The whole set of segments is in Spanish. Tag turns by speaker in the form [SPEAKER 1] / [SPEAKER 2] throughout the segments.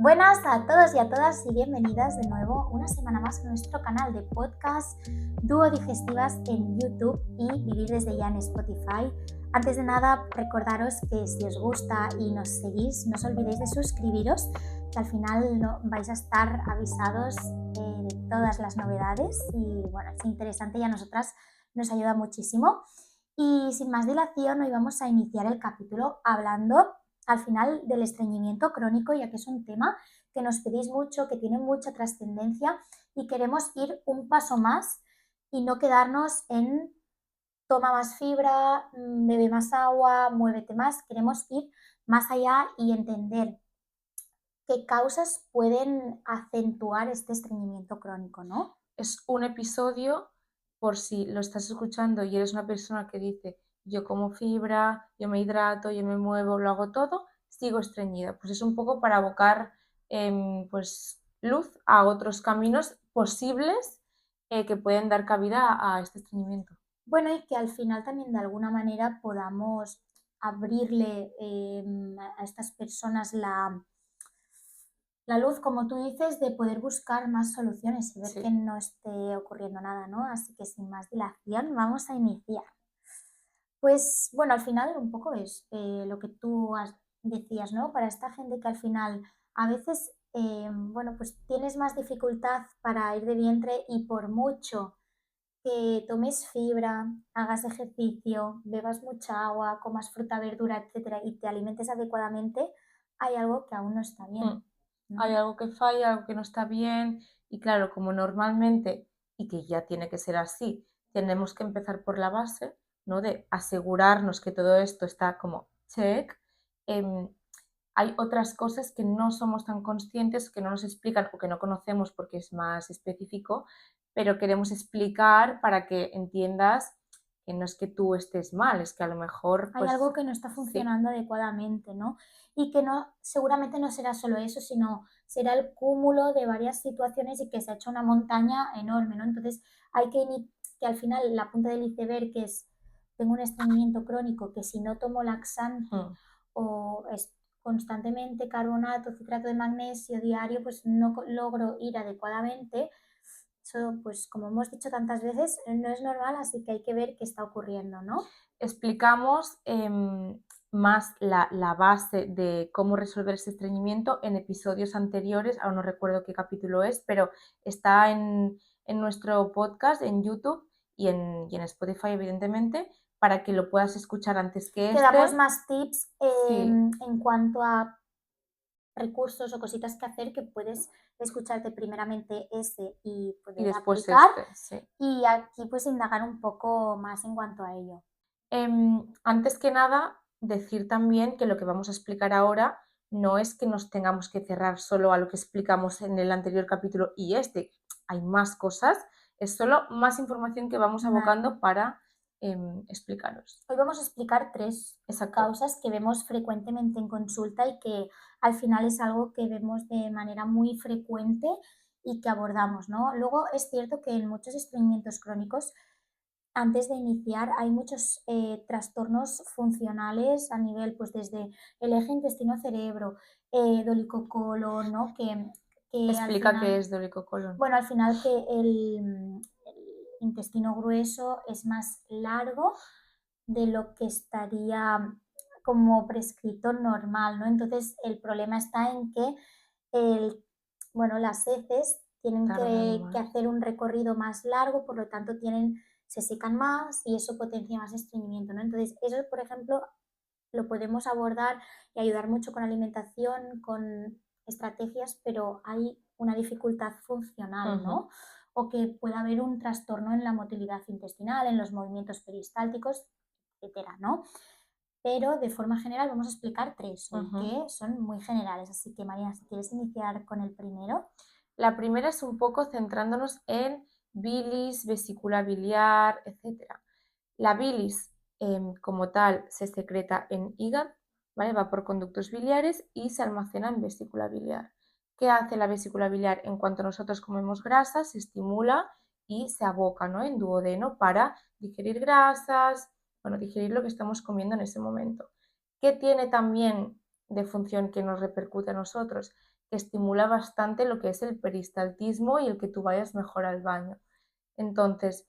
[SPEAKER 1] Buenas a todos y a todas y bienvenidas de nuevo una semana más a nuestro canal de podcast Dúo Digestivas en YouTube y Vivir desde ya en Spotify. Antes de nada, recordaros que si os gusta y nos seguís, no os olvidéis de suscribiros, que al final vais a estar avisados de todas las novedades y bueno, es interesante y a nosotras nos ayuda muchísimo. Y sin más dilación, hoy vamos a iniciar el capítulo hablando al final del estreñimiento crónico, ya que es un tema que nos pedís mucho, que tiene mucha trascendencia y queremos ir un paso más y no quedarnos en toma más fibra, bebe más agua, muévete más. Queremos ir más allá y entender qué causas pueden acentuar este estreñimiento crónico, ¿no?
[SPEAKER 2] Es un episodio, por si lo estás escuchando y eres una persona que dice, yo como fibra, yo me hidrato, yo me muevo, lo hago todo, sigo estreñida. Pues es un poco para abocar pues, luz a otros caminos posibles que pueden dar cabida a este estreñimiento.
[SPEAKER 1] Bueno, y que al final también de alguna manera podamos abrirle a estas personas la luz, como tú dices, de poder buscar más soluciones y ver que
[SPEAKER 2] Sí.
[SPEAKER 1] no esté ocurriendo nada, ¿no? Así que sin más dilación, vamos a iniciar. Pues bueno, al final un poco es lo que decías, ¿no? Para esta gente que al final a veces, bueno, pues tienes más dificultad para ir de vientre y por mucho que tomes fibra, hagas ejercicio, bebas mucha agua, comas fruta, verdura, etcétera, y te alimentes adecuadamente, hay algo que aún no está
[SPEAKER 2] Mm.
[SPEAKER 1] bien,
[SPEAKER 2] Hay
[SPEAKER 1] ¿no?
[SPEAKER 2] algo que falla, algo que no está bien y claro, como normalmente, y que ya tiene que ser así, tenemos que empezar por la base, ¿no? De asegurarnos que todo esto está como check. em, Hay otras cosas que no somos tan conscientes, que no nos explican o que no conocemos porque es más específico, pero queremos explicar para que entiendas que no es que tú estés mal, es que a lo mejor,
[SPEAKER 1] Hay
[SPEAKER 2] pues
[SPEAKER 1] algo que no está
[SPEAKER 2] sí.
[SPEAKER 1] funcionando adecuadamente, ¿no? Y que no, seguramente no será solo eso, sino será el cúmulo de varias situaciones y que se ha hecho una montaña enorme, ¿no? Entonces hay que al final la punta del iceberg, que es, tengo un estreñimiento crónico, que si no tomo laxante
[SPEAKER 2] Mm.
[SPEAKER 1] o constantemente carbonato, citrato de magnesio diario, pues no logro ir adecuadamente. Eso, pues como hemos dicho tantas veces, no es normal, así que hay que ver qué está ocurriendo, ¿no?
[SPEAKER 2] Explicamos más la base de cómo resolver ese estreñimiento en episodios anteriores, aún no recuerdo qué capítulo es, pero está en nuestro podcast, en YouTube y en Spotify, evidentemente, para que lo puedas escuchar antes que
[SPEAKER 1] Te damos
[SPEAKER 2] este.
[SPEAKER 1] más tips
[SPEAKER 2] Sí,
[SPEAKER 1] en cuanto a recursos o cositas que hacer que puedes escucharte primeramente ese y
[SPEAKER 2] y
[SPEAKER 1] poder
[SPEAKER 2] después
[SPEAKER 1] aplicar
[SPEAKER 2] este, sí.
[SPEAKER 1] y aquí pues indagar un poco más en cuanto a ello.
[SPEAKER 2] Antes que nada, decir también que lo que vamos a explicar ahora no es que nos tengamos que cerrar solo a lo que explicamos en el anterior capítulo y este. Hay más cosas, es solo más información que vamos
[SPEAKER 1] Vale.
[SPEAKER 2] abocando para explicaros.
[SPEAKER 1] Hoy vamos a explicar 3
[SPEAKER 2] Exacto.
[SPEAKER 1] causas que vemos frecuentemente en consulta y que al final es algo que vemos de manera muy frecuente y que abordamos, ¿no? Luego es cierto que en muchos estreñimientos crónicos antes de iniciar hay muchos trastornos funcionales a nivel, pues desde el eje intestino-cerebro, dolicocolon, ¿no? Que al
[SPEAKER 2] Explica qué
[SPEAKER 1] final,
[SPEAKER 2] es dolicocolon.
[SPEAKER 1] bueno, al final que el intestino grueso es más largo de lo que estaría como prescrito normal, ¿no? Entonces el problema está en que el, bueno, las heces tienen
[SPEAKER 2] Tardan
[SPEAKER 1] que
[SPEAKER 2] más.
[SPEAKER 1] hacer un recorrido más largo, por lo tanto se secan más y eso potencia más estreñimiento, ¿no? Entonces, eso, por ejemplo, lo podemos abordar y ayudar mucho con alimentación, con estrategias, pero hay una dificultad funcional,
[SPEAKER 2] Ujú.
[SPEAKER 1] ¿no? O que pueda haber un trastorno en la motilidad intestinal, en los movimientos peristálticos, etcétera, ¿no? Pero de forma general vamos a explicar 3 hoy,
[SPEAKER 2] Ujú.
[SPEAKER 1] que son muy generales. Así que, María, si quieres iniciar con el primero.
[SPEAKER 2] La primera es un poco centrándonos en bilis, vesícula biliar, etcétera. La bilis, como tal, se secreta en hígado, ¿vale? Va por conductos biliares y se almacena en vesícula biliar. ¿Qué hace la vesícula biliar? En cuanto nosotros comemos grasa, se estimula y se aboca, ¿no? En duodeno para digerir grasas, bueno, digerir lo que estamos comiendo en ese momento. ¿Qué tiene también de función que nos repercute a nosotros? que estimula bastante lo que es el peristaltismo y el que tú vayas mejor al baño. Entonces,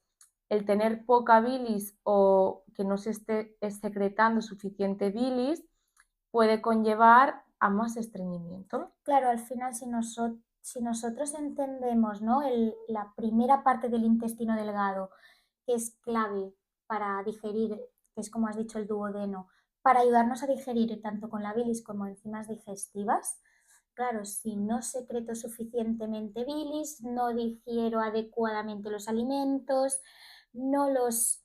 [SPEAKER 2] el tener poca bilis o que no se esté secretando suficiente bilis puede conllevar a más estreñimiento.
[SPEAKER 1] Claro, al final, si nosotros entendemos, ¿no? La primera parte del intestino delgado, que es clave para digerir, que es como has dicho el duodeno, para ayudarnos a digerir tanto con la bilis como enzimas digestivas. Claro, si no secreto suficientemente bilis, no digiero adecuadamente los alimentos, no los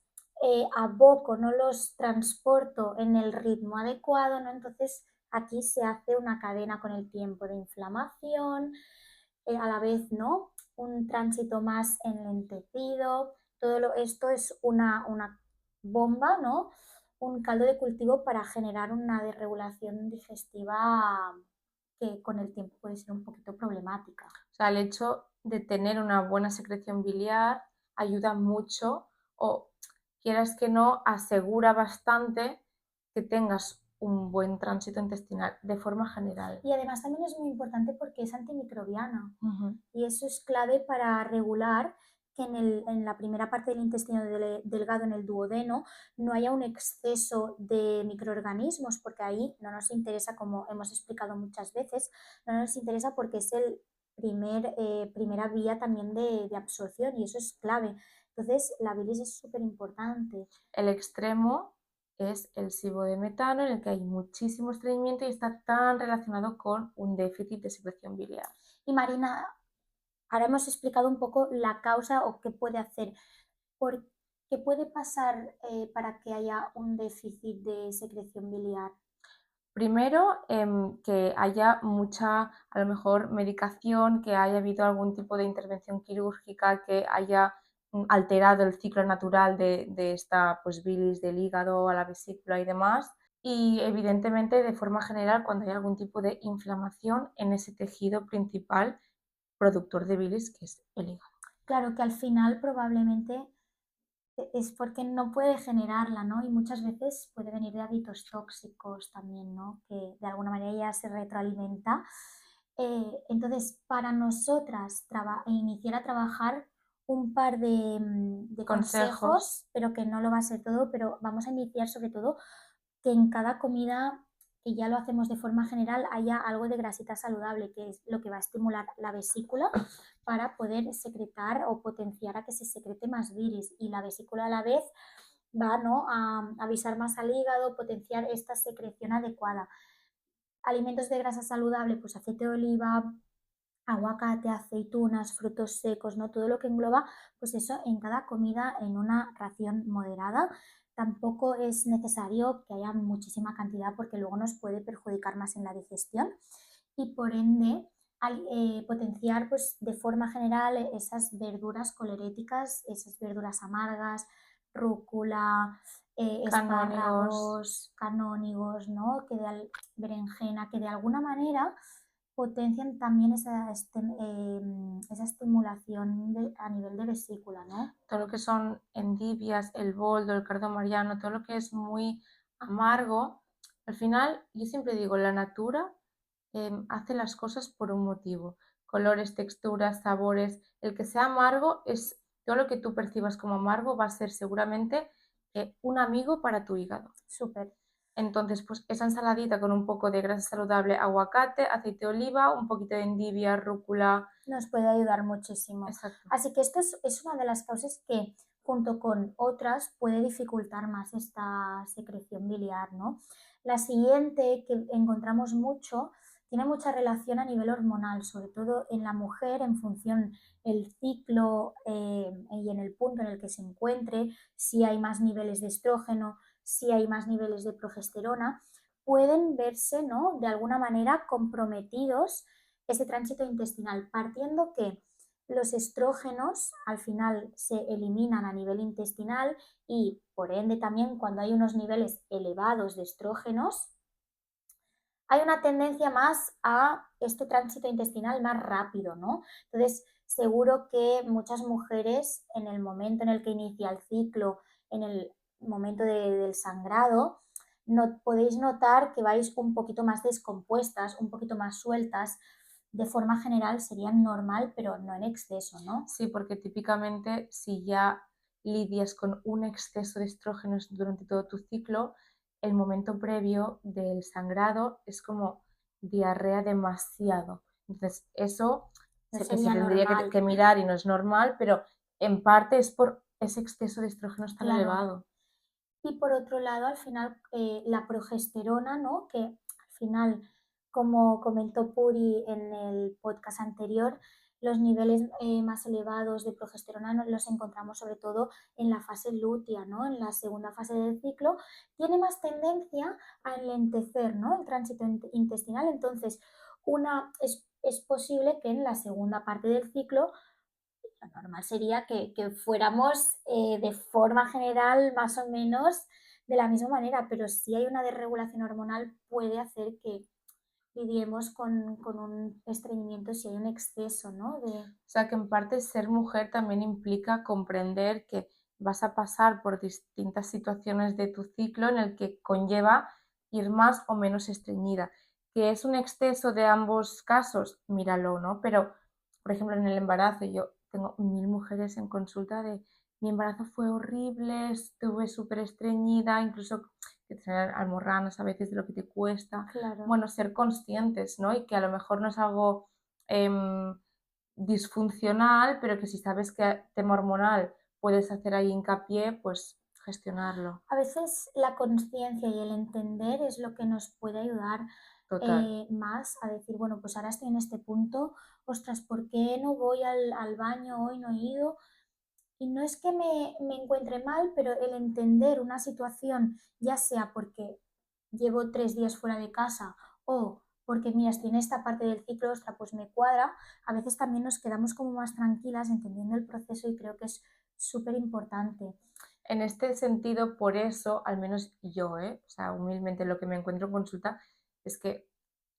[SPEAKER 1] aboco, no los transporto en el ritmo adecuado, ¿no? Entonces aquí se hace una cadena con el tiempo de inflamación, a la vez, ¿no? Un tránsito más enlentecido. Esto es una bomba, ¿no? Un caldo de cultivo para generar una desregulación digestiva que con el tiempo puede ser un poquito problemática.
[SPEAKER 2] O sea, el hecho de tener una buena secreción biliar ayuda mucho o, quieras que no, asegura bastante que tengas un buen tránsito intestinal de forma general.
[SPEAKER 1] Y además también es muy importante porque es antimicrobiana.
[SPEAKER 2] Ujú.
[SPEAKER 1] Y eso es clave para regular que en la primera parte del intestino delgado, en el duodeno, no haya un exceso de microorganismos, porque ahí no nos interesa, como hemos explicado muchas veces, no nos interesa porque es el primera vía también de absorción y eso es clave. Entonces, la bilis es súper importante.
[SPEAKER 2] El extremo es el SIBO de metano, en el que hay muchísimo estreñimiento y está tan relacionado con un déficit de secreción biliar.
[SPEAKER 1] Y Marina, ahora hemos explicado un poco la causa o qué puede hacer. ¿Qué puede pasar para que haya un déficit de secreción biliar?
[SPEAKER 2] Primero, que haya mucha, a lo mejor, medicación, que haya habido algún tipo de intervención quirúrgica que haya alterado el ciclo natural de esta pues, bilis del hígado a la vesícula y demás. Y evidentemente, de forma general, cuando hay algún tipo de inflamación en ese tejido principal productor de bilis, que es el hígado.
[SPEAKER 1] Claro que al final probablemente es porque no puede generarla, ¿no? Y muchas veces puede venir de hábitos tóxicos también, ¿no? Que de alguna manera ya se retroalimenta. Entonces, para nosotras iniciar a trabajar un par de
[SPEAKER 2] Consejos.
[SPEAKER 1] consejos, pero que no lo va a ser todo, pero vamos a iniciar sobre todo que en cada comida, que ya lo hacemos de forma general, haya algo de grasita saludable, que es lo que va a estimular la vesícula para poder secretar o potenciar a que se secrete más bilis. Y la vesícula a la vez va, ¿no?, a avisar más al hígado, potenciar esta secreción adecuada. Alimentos de grasa saludable, pues aceite de oliva, aguacate, aceitunas, frutos secos, ¿no? Todo lo que engloba, pues eso en cada comida en una ración moderada. Tampoco es necesario que haya muchísima cantidad porque luego nos puede perjudicar más en la digestión y por ende potenciar pues de forma general esas verduras coleréticas, esas verduras amargas, rúcula,
[SPEAKER 2] Canónigos.
[SPEAKER 1] espárragos, canónigos, ¿no? Berenjena, que de alguna manera potencian también esa estimulación a nivel de vesícula, ¿no?
[SPEAKER 2] Todo lo que son endivias, el boldo, el cardo mariano, todo lo que es muy amargo, al final yo siempre digo, la natura hace las cosas por un motivo. Colores, texturas, sabores. El que sea amargo es todo lo que tú percibas como amargo va a ser seguramente un amigo para tu hígado.
[SPEAKER 1] Súper.
[SPEAKER 2] Entonces, pues esa ensaladita con un poco de grasa saludable, aguacate, aceite de oliva, un poquito de endivia, rúcula.
[SPEAKER 1] Nos puede ayudar muchísimo.
[SPEAKER 2] Exacto.
[SPEAKER 1] Así que esto es una de las causas que, junto con otras, puede dificultar más esta secreción biliar, ¿no? La siguiente, que encontramos mucho, tiene mucha relación a nivel hormonal, sobre todo en la mujer, en función el ciclo y en el punto en el que se encuentre, si hay más niveles de estrógeno, si hay más niveles de progesterona, pueden verse, ¿no?, de alguna manera comprometidos ese tránsito intestinal, partiendo que los estrógenos al final se eliminan a nivel intestinal y por ende también cuando hay unos niveles elevados de estrógenos, hay una tendencia más a este tránsito intestinal más rápido, ¿no? Entonces, seguro que muchas mujeres en el momento en el que inicia el ciclo, en el momento del sangrado, no, podéis notar que vais un poquito más descompuestas, un poquito más sueltas, de forma general serían normal, pero no en exceso, ¿no?
[SPEAKER 2] Sí, porque típicamente si ya lidias con un exceso de estrógenos durante todo tu ciclo, el momento previo del sangrado es como diarrea demasiado. Entonces, eso
[SPEAKER 1] No
[SPEAKER 2] sé que se
[SPEAKER 1] sería
[SPEAKER 2] tendría
[SPEAKER 1] normal,
[SPEAKER 2] que mirar y no es normal, pero en parte es por ese exceso de estrógenos tan
[SPEAKER 1] claro.
[SPEAKER 2] elevado.
[SPEAKER 1] Y por otro lado, al final, la progesterona, ¿no? Que al final, como comentó Puri en el podcast anterior, los niveles más elevados de progesterona los encontramos sobre todo en la fase lútea, ¿no? En la segunda fase del ciclo, tiene más tendencia a enlentecer, ¿no? El tránsito intestinal. Entonces, es posible que en la segunda parte del ciclo lo normal sería que fuéramos de forma general más o menos de la misma manera, pero si hay una desregulación hormonal puede hacer que lidiemos con un estreñimiento si hay un exceso, ¿no?
[SPEAKER 2] O sea que en parte ser mujer también implica comprender que vas a pasar por distintas situaciones de tu ciclo en el que conlleva ir más o menos estreñida. Que es un exceso de ambos casos, míralo, ¿no? Pero, por ejemplo, en el embarazo, yo tengo 1000 mujeres en consulta de mi embarazo fue horrible, estuve súper estreñida, incluso que tener almorranas a veces de lo que te cuesta.
[SPEAKER 1] Claro.
[SPEAKER 2] Bueno, ser conscientes, ¿no? Y que a lo mejor no es algo disfuncional, pero que si sabes que tema hormonal puedes hacer ahí hincapié, pues gestionarlo.
[SPEAKER 1] A veces la conciencia y el entender es lo que nos puede ayudar
[SPEAKER 2] Total.
[SPEAKER 1] más a decir, bueno, pues ahora estoy en este punto, ostras, ¿por qué no voy al baño hoy? No he ido. Y no es que me encuentre mal, pero el entender una situación, ya sea porque llevo 3 días fuera de casa o porque, mira, estoy en esta parte del ciclo, ostras, pues me cuadra, a veces también nos quedamos como más tranquilas entendiendo el proceso y creo que es súper importante.
[SPEAKER 2] En este sentido, por eso, al menos yo, o sea, humildemente lo que me encuentro en consulta es que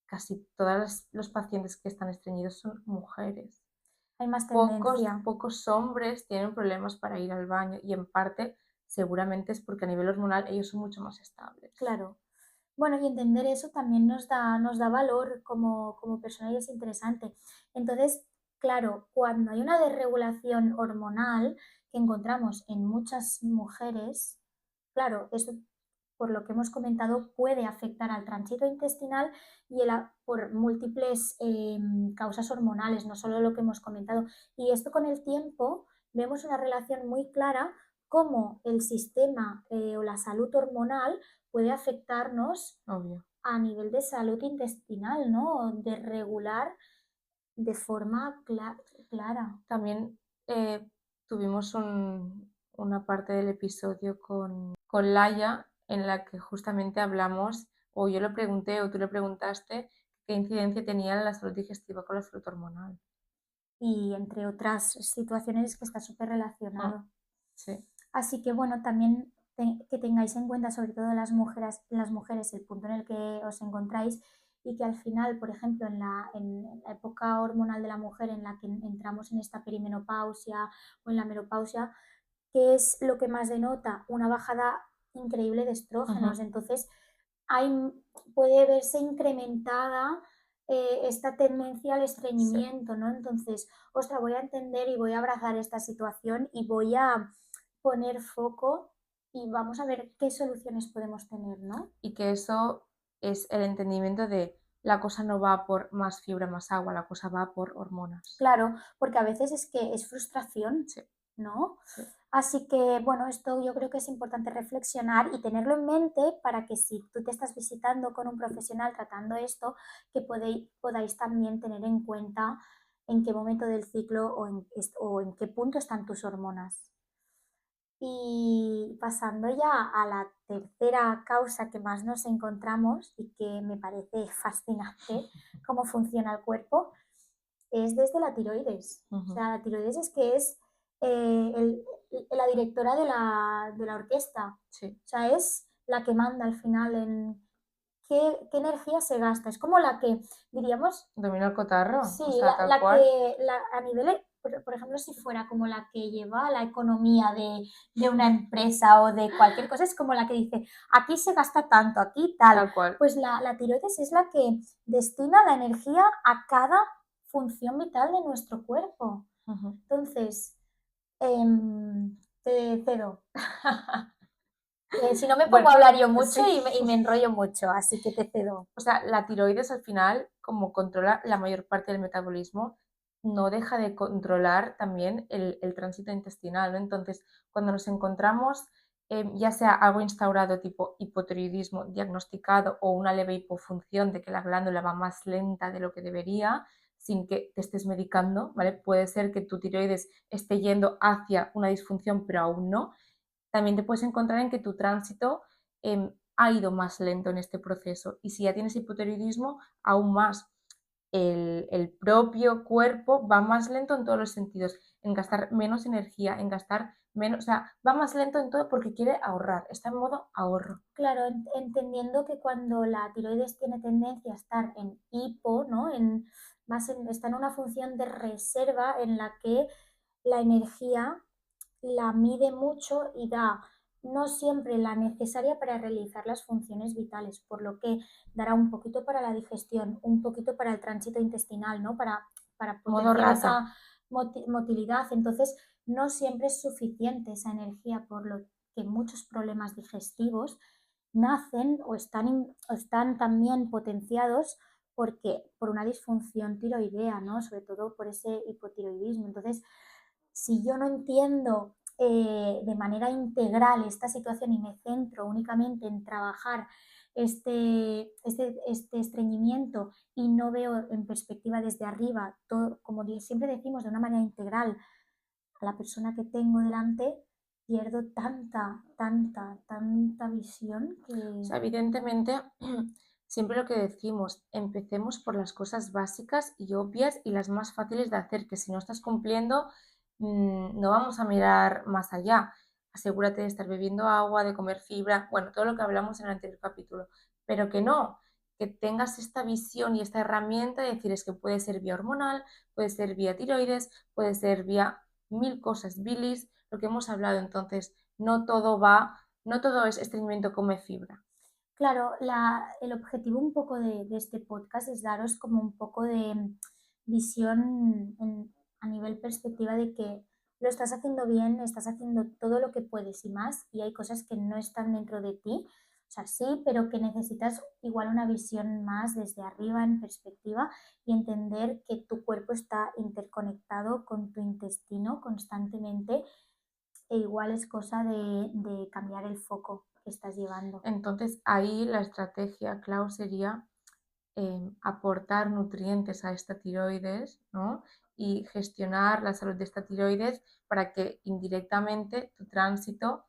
[SPEAKER 2] casi todos los pacientes que están estreñidos son mujeres.
[SPEAKER 1] Hay más
[SPEAKER 2] Pocos,
[SPEAKER 1] tendencia,
[SPEAKER 2] pocos hombres tienen problemas para ir al baño y en parte seguramente es porque a nivel hormonal ellos son mucho más estables.
[SPEAKER 1] claro. Bueno, y entender eso también nos da valor como persona y es interesante. Entonces, claro, cuando hay una desregulación hormonal que encontramos en muchas mujeres, claro, eso por lo que hemos comentado puede afectar al tránsito intestinal y por múltiples causas hormonales, no solo lo que hemos comentado. Y esto con el tiempo vemos una relación muy clara cómo el sistema o la salud hormonal puede afectarnos
[SPEAKER 2] Obvio.
[SPEAKER 1] a nivel de salud intestinal, ¿no? De regular de forma clara.
[SPEAKER 2] También tuvimos una parte del episodio con Laia en la que justamente hablamos, o yo le pregunté o tú le preguntaste, qué incidencia tenía la salud digestiva con la salud hormonal.
[SPEAKER 1] Y entre otras situaciones que está súper
[SPEAKER 2] Ah,
[SPEAKER 1] relacionado.
[SPEAKER 2] sí,
[SPEAKER 1] Así que bueno, también que tengáis en cuenta, sobre todo las mujeres, el punto en el que os encontráis y que al final, por ejemplo, en la época hormonal de la mujer en la que entramos en esta perimenopausia o en la menopausia, ¿qué es lo que más denota? Una bajada increíble de estrógenos.
[SPEAKER 2] ujú,
[SPEAKER 1] Entonces, hay, puede verse incrementada esta tendencia al
[SPEAKER 2] sí.
[SPEAKER 1] estreñimiento, ¿no? Entonces, ostras, voy a entender y voy a abrazar esta situación y voy a poner foco y vamos a ver qué soluciones podemos tener, ¿no?
[SPEAKER 2] Y que eso es el entendimiento de la cosa no va por más fibra, más agua, la cosa va por hormonas.
[SPEAKER 1] Claro, porque a veces es que es frustración,
[SPEAKER 2] Sí,
[SPEAKER 1] ¿no?
[SPEAKER 2] sí.
[SPEAKER 1] Así que, bueno, esto yo creo que es importante reflexionar y tenerlo en mente para que si tú te estás visitando con un profesional tratando esto, que podáis también tener en cuenta en qué momento del ciclo o en qué punto están tus hormonas. Y pasando ya a la tercera causa que más nos encontramos y que me parece fascinante cómo funciona el cuerpo, es desde la tiroides. O
[SPEAKER 2] Ujú,
[SPEAKER 1] sea, la tiroides es que es la directora de la orquesta.
[SPEAKER 2] sí.
[SPEAKER 1] O sea, es la que manda al final en qué energía se gasta. Es como la que, diríamos,
[SPEAKER 2] Domino el cotarro,
[SPEAKER 1] sí,
[SPEAKER 2] o sea,
[SPEAKER 1] la,
[SPEAKER 2] tal
[SPEAKER 1] la
[SPEAKER 2] cual.
[SPEAKER 1] que a nivel, por ejemplo, si fuera como la que lleva la economía de una empresa o de cualquier cosa, es como la que dice, aquí se gasta tanto, aquí tal.
[SPEAKER 2] Tal cual.
[SPEAKER 1] Pues la tiroides es la que destina la energía a cada función vital de nuestro cuerpo.
[SPEAKER 2] Ujú.
[SPEAKER 1] Entonces, te cedo. Si no me pongo
[SPEAKER 2] Bueno,
[SPEAKER 1] a hablar yo
[SPEAKER 2] sí.
[SPEAKER 1] mucho y me enrollo mucho, así que te cedo.
[SPEAKER 2] O sea, la tiroides al final, como controla la mayor parte del metabolismo, no deja de controlar también el tránsito intestinal, ¿no? Entonces, cuando nos encontramos, ya sea algo instaurado tipo hipotiroidismo diagnosticado o una leve hipofunción de que la glándula va más lenta de lo que debería, sin que te estés medicando, ¿vale? Puede ser que tu tiroides esté yendo hacia una disfunción, pero aún no. También te puedes encontrar en que tu tránsito ha ido más lento en este proceso. Y si ya tienes hipotiroidismo, aún más. El propio cuerpo va más lento en todos los sentidos, en gastar menos energía, en gastar menos, o sea, va más lento en todo porque quiere ahorrar, está en modo ahorro.
[SPEAKER 1] Claro, entendiendo que cuando la tiroides tiene tendencia a estar en hipo, ¿no? Está en una función de reserva en la que la energía la mide mucho y da no siempre la necesaria para realizar las funciones vitales, por lo que dará un poquito para la digestión, un poquito para el tránsito intestinal, ¿no? Para
[SPEAKER 2] Modo
[SPEAKER 1] potenciar
[SPEAKER 2] rata.
[SPEAKER 1] esa motilidad. Entonces, no siempre es suficiente esa energía, por lo que muchos problemas digestivos nacen o están también potenciados por una disfunción tiroidea, ¿no? Sobre todo por ese hipotiroidismo. Entonces, si yo no entiendo de manera integral esta situación y me centro únicamente en trabajar este estreñimiento y no veo en perspectiva desde arriba, todo, como siempre decimos, de una manera integral a la persona que tengo delante, pierdo tanta visión
[SPEAKER 2] O
[SPEAKER 1] que...
[SPEAKER 2] sea, evidentemente, siempre lo que decimos, empecemos por las cosas básicas y obvias y las más fáciles de hacer, que si no estás cumpliendo, no vamos a mirar más allá. Asegúrate de estar bebiendo agua, de comer fibra, bueno, todo lo que hablamos en el anterior capítulo, pero que no, que tengas esta visión y esta herramienta de decir es que puede ser vía hormonal, puede ser vía tiroides, puede ser vía mil cosas, bilis, lo que hemos hablado. Entonces, no todo es estreñimiento, come fibra.
[SPEAKER 1] Claro, el objetivo un poco de este podcast es daros como un poco de visión a nivel perspectiva de que lo estás haciendo bien, estás haciendo todo lo que puedes y más, y hay cosas que no están dentro de ti, o sea, sí, pero que necesitas igual una visión más desde arriba en perspectiva y entender que tu cuerpo está interconectado con tu intestino constantemente e igual es cosa de cambiar el foco que estás llevando.
[SPEAKER 2] Entonces, ahí la estrategia, Clau, sería aportar nutrientes a esta tiroides, ¿no? Y gestionar la salud de esta tiroides para que indirectamente tu tránsito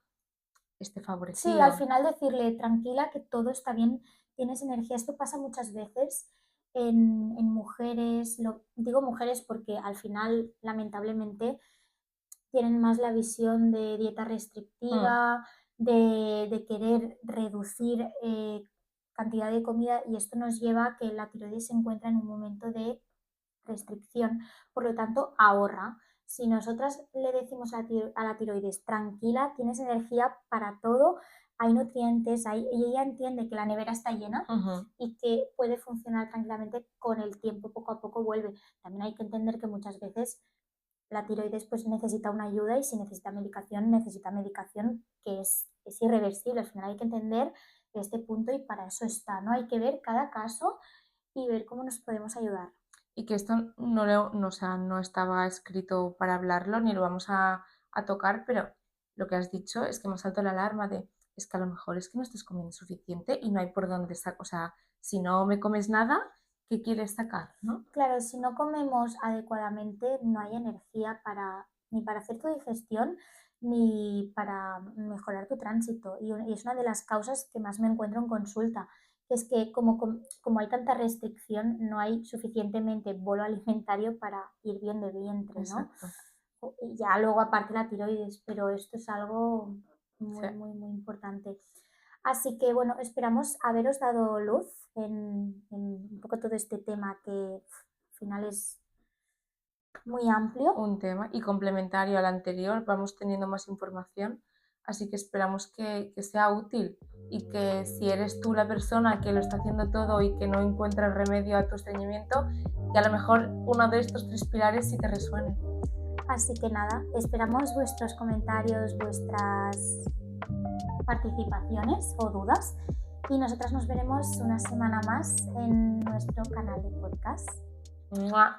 [SPEAKER 2] esté
[SPEAKER 1] Sí, al
[SPEAKER 2] favorecido.
[SPEAKER 1] final decirle, tranquila, que todo está bien, tienes energía. Esto pasa muchas veces en mujeres, digo mujeres porque al final, lamentablemente, tienen más la visión de dieta
[SPEAKER 2] Mm.
[SPEAKER 1] restrictiva, de querer reducir cantidad de comida y esto nos lleva a que la tiroides se encuentra en un momento de restricción, por lo tanto ahorra. Si nosotras le decimos a la tiroides, tranquila, tienes energía para todo, hay nutrientes, y ella entiende que la nevera está llena
[SPEAKER 2] Ujú.
[SPEAKER 1] y que puede funcionar tranquilamente con el tiempo, poco a poco vuelve. También hay que entender que muchas veces la tiroides pues necesita una ayuda y si necesita medicación que es irreversible. Al final hay que entender este punto y para eso está, ¿no? Hay que ver cada caso y ver cómo nos podemos ayudar.
[SPEAKER 2] Y que esto o sea, no estaba escrito para hablarlo ni lo vamos a tocar, pero lo que has dicho es que me ha saltado la alarma de es que a lo mejor es que no estás comiendo suficiente y no hay por dónde sacar, o sea, si no me comes nada, ¿qué quieres sacar, no?
[SPEAKER 1] Claro, si no comemos adecuadamente, no hay energía ni para hacer tu digestión ni para mejorar tu tránsito. Y es una de las causas que más me encuentro en consulta, que es que como hay tanta restricción, no hay suficientemente bolo alimentario para ir bien de vientre, ¿no?
[SPEAKER 2] Exacto.
[SPEAKER 1] Y ya luego aparte la tiroides, pero esto es algo
[SPEAKER 2] Sí.
[SPEAKER 1] muy importante. Así que bueno, esperamos haberos dado luz en un poco todo este tema que al final es muy amplio.
[SPEAKER 2] Un tema y complementario al anterior, vamos teniendo más información, así que esperamos que sea útil y que si eres tú la persona que lo está haciendo todo y que no encuentra remedio a tu estreñimiento, que a lo mejor uno de estos 3 pilares sí te resuene.
[SPEAKER 1] Así que nada, esperamos vuestros comentarios, vuestras participaciones o dudas y nosotras nos veremos una semana más en nuestro canal de podcast.
[SPEAKER 2] ¡Mua!